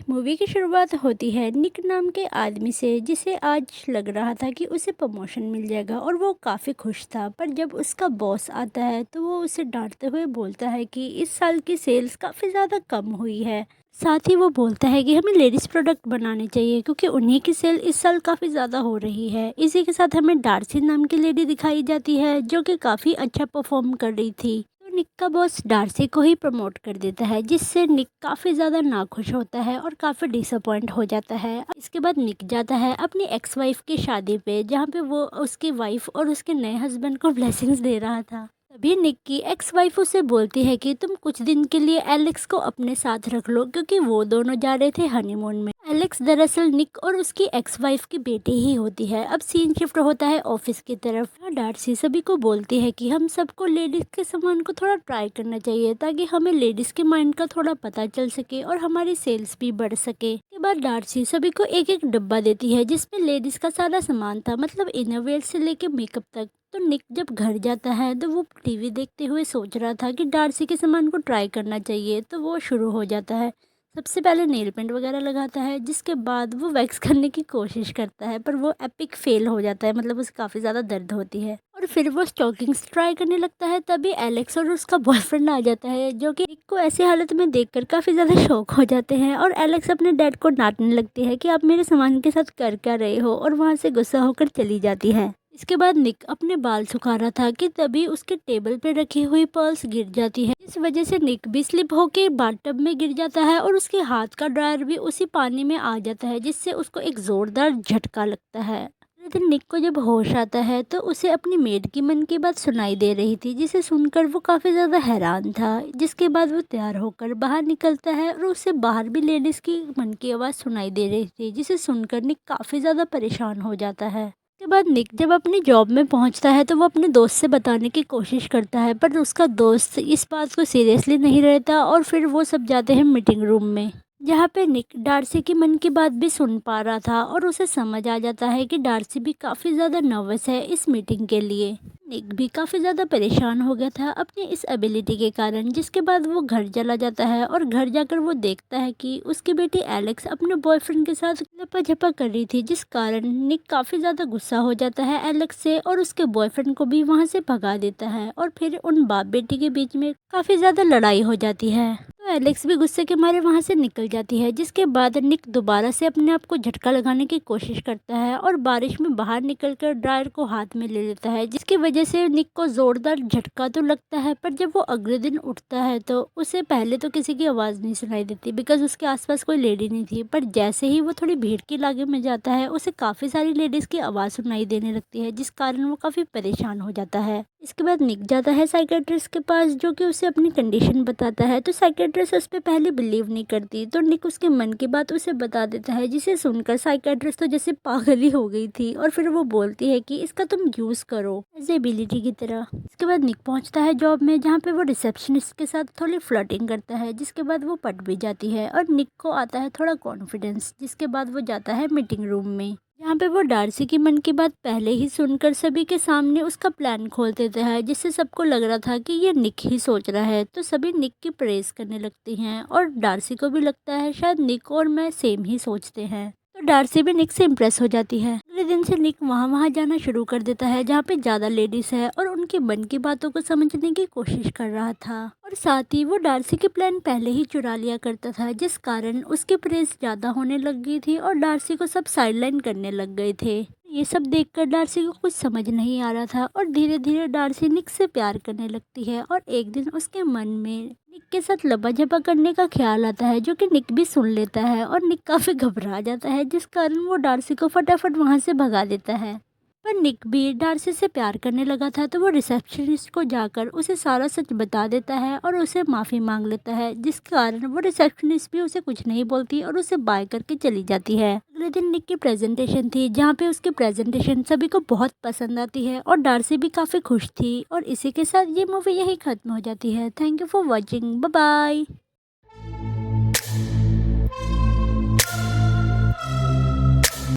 Movie की शुरुआत होती है निक नाम के आदमी से, जिसे आज लग रहा था कि उसे प्रमोशन मिल जाएगा और वो काफ़ी खुश था। पर जब उसका बॉस आता है तो वो उसे डांटते हुए बोलता है कि इस साल की सेल्स काफ़ी ज़्यादा कम हुई है। साथ ही वो बोलता है कि हमें लेडीज़ प्रोडक्ट बनाने चाहिए क्योंकि उन्हीं की सेल इस साल काफ़ी ज़्यादा हो रही है। इसी के साथ हमें डार्सी नाम की लेडी दिखाई जाती है जो कि काफ़ी अच्छा परफॉर्म कर रही थी। तो निक का बॉस डार्सी को ही प्रमोट कर देता है, जिससे निक काफ़ी ज़्यादा नाखुश होता है और काफ़ी डिसअपॉइंट हो जाता है। इसके बाद निक जाता है अपनी एक्स वाइफ की शादी पे, जहाँ पे वो उसकी वाइफ और उसके नए हस्बैंड को ब्लेसिंग्स दे रहा था। तभी निक की एक्स वाइफ उसे बोलती है कि तुम कुछ दिन के लिए एलेक्स को अपने साथ रख लो, क्योंकि वो दोनों जा रहे थे हनीमून में। एलेक्स दरअसल निक और उसकी एक्स वाइफ की बेटी ही होती है। अब सीन शिफ्ट होता है ऑफिस की तरफ। डार्सी सभी को बोलती है कि हम सबको लेडीज के सामान को थोड़ा ट्राई करना चाहिए, ताकि हमें लेडीज के माइंड का थोड़ा पता चल सके और हमारी सेल्स भी बढ़ सके। के बाद डार्सी सभी को एक एक डब्बा देती है जिसमें लेडीज का सारा सामान था, मतलब इनरवेयर से लेके मेकअप तक। तो निक जब घर जाता है तो वो टीवी देखते हुए सोच रहा था कि डार्सी के सामान को ट्राई करना चाहिए। तो वो शुरू हो जाता है। सबसे पहले नेल पेंट वगैरह लगाता है, जिसके बाद वो वैक्स करने की कोशिश करता है, पर वो एपिक फेल हो जाता है, मतलब उसे काफ़ी ज़्यादा दर्द होती है। और फिर वो स्टॉकिंग्स ट्राई करने लगता है। तभी एलेक्स और उसका बॉयफ्रेंड आ जाता है, जो कि निक को ऐसी हालत में देखकर काफ़ी ज़्यादा शॉक हो जाते हैं। और एलेक्स अपने डैड को डांटने लगती है कि आप मेरे सामान के साथ कर क्या रहे हो, और वहाँ से गुस्सा होकर चली जाती है। इसके बाद निक अपने बाल सुखा रहा था कि तभी उसके टेबल पे रखी हुई पर्ल्स गिर जाती है। इस वजह से निक भी स्लिप होकर बाथटब में गिर जाता है और उसके हाथ का ड्रायर भी उसी पानी में आ जाता है, जिससे उसको एक जोरदार झटका लगता है। अगले दिन निक को जब होश आता है तो उसे अपनी मेड की मन की बात सुनाई दे रही थी, जिसे सुनकर वो काफ़ी ज़्यादा हैरान था। जिसके बाद वो तैयार होकर बाहर निकलता है और उसे बाहर भी लेडीज़ की मन की आवाज़ सुनाई दे रही थी, जिसे सुनकर निक काफ़ी ज़्यादा परेशान हो जाता है। उसके बाद निक जब अपनी जॉब में पहुंचता है तो वो अपने दोस्त से बताने की कोशिश करता है, पर उसका दोस्त इस बात को सीरियसली नहीं रहता। और फिर वो सब जाते हैं मीटिंग रूम में, जहाँ पे निक डार्सी की मन की बात भी सुन पा रहा था और उसे समझ आ जाता है कि डार्सी भी काफ़ी ज़्यादा नर्वस है इस मीटिंग के लिए। निक भी काफ़ी ज़्यादा परेशान हो गया था अपनी इस एबिलिटी के कारण। जिसके बाद वो घर चला जाता है और घर जाकर वो देखता है कि उसकी बेटी एलेक्स अपने बॉयफ्रेंड के साथ लपा-झपा कर रही थी, जिस कारण निक काफ़ी ज़्यादा गुस्सा हो जाता है एलेक्स से और उसके बॉयफ्रेंड को भी वहाँ से भगा देता है। और फिर उन बाप बेटी के बीच में काफ़ी ज़्यादा लड़ाई हो जाती है। तो एलेक्स भी गुस्से के मारे वहाँ से निकल जाती है। जिसके बाद निक दोबारा से अपने आप को झटका लगाने की कोशिश करता है और बारिश में बाहर निकलकर ड्रायर को हाथ में ले लेता है, जिसकी वजह से निक को जोरदार झटका तो लगता है। पर जब वो अगले दिन उठता है तो उसे पहले तो किसी की आवाज़ नहीं सुनाई देती, बिकॉज उसके आसपास कोई लेडी नहीं थी। पर जैसे ही वो थोड़ी भीड़ के इलाके में जाता है उसे काफ़ी सारी लेडीज़ की आवाज़ सुनाई देने लगती है, जिस कारण वो काफ़ी परेशान हो जाता है। इसके बाद निक जाता है साइकेट्रिस्ट के पास, जो कि उसे अपनी कंडीशन बताता है। तो साइकेट्रिस्ट उस पर पहले बिलीव नहीं करती, तो निक उसके मन की बात उसे बता देता है, जिसे सुनकर साइकेट्रिस्ट तो जैसे पागल ही हो गई थी। और फिर वो बोलती है कि इसका तुम यूज़ करो एज एबिलिटी की तरह। इसके बाद निक पहुंचता है जॉब में, जहाँ पे वो रिसेप्शनिस्ट के साथ थोड़ी फ्लर्टिंग करता है, जिसके बाद वो पट भी जाती है और निक को आता है थोड़ा कॉन्फिडेंस। जिसके बाद वो जाता है मीटिंग रूम में, जहाँ पे वो डार्सी की मन की बात पहले ही सुनकर सभी के सामने उसका प्लान खोल देता है, जिससे सबको लग रहा था कि ये निक ही सोच रहा है। तो सभी निक की प्रेज करने लगती हैं और डार्सी को भी लगता है शायद निक और मैं सेम ही सोचते हैं। तो डार्सी भी निक से इम्प्रेस हो जाती है। अगले दिन से निक वहाँ जाना शुरू कर देता है, जहाँ पे ज़्यादा लेडीज़ है, और उनके मन की बातों को समझने की कोशिश कर रहा था। और साथ ही वो डार्सी के प्लान पहले ही चुरा लिया करता था, जिस कारण उसकी प्रेस ज़्यादा होने लग गई थी और डार्सी को सब साइडलाइन करने लग गए थे। ये सब देखकर डार्सी को कुछ समझ नहीं आ रहा था और धीरे धीरे डार्सी निक से प्यार करने लगती है। और एक दिन उसके मन में निक के साथ लपा-झपा करने का ख्याल आता है, जो कि निक भी सुन लेता है और निक काफ़ी घबरा जाता है, जिस कारण वो डार्सी को फटाफट वहाँ से भगा देता है। पर निक भी डार्सी से प्यार करने लगा था, तो वो रिसेप्शनिस्ट को जाकर उसे सारा सच बता देता है और उसे माफ़ी मांग लेता है, जिस कारण वो रिसेप्शनिस्ट भी उसे कुछ नहीं बोलती और उसे बाय करके चली जाती है। अगले दिन निक की प्रेजेंटेशन थी, जहाँ पे उसकी प्रेजेंटेशन सभी को बहुत पसंद आती है और डार्सी भी काफ़ी खुश थी। और इसी के साथ ये मूवी यही खत्म हो जाती है। Thank you for watching, bye bye.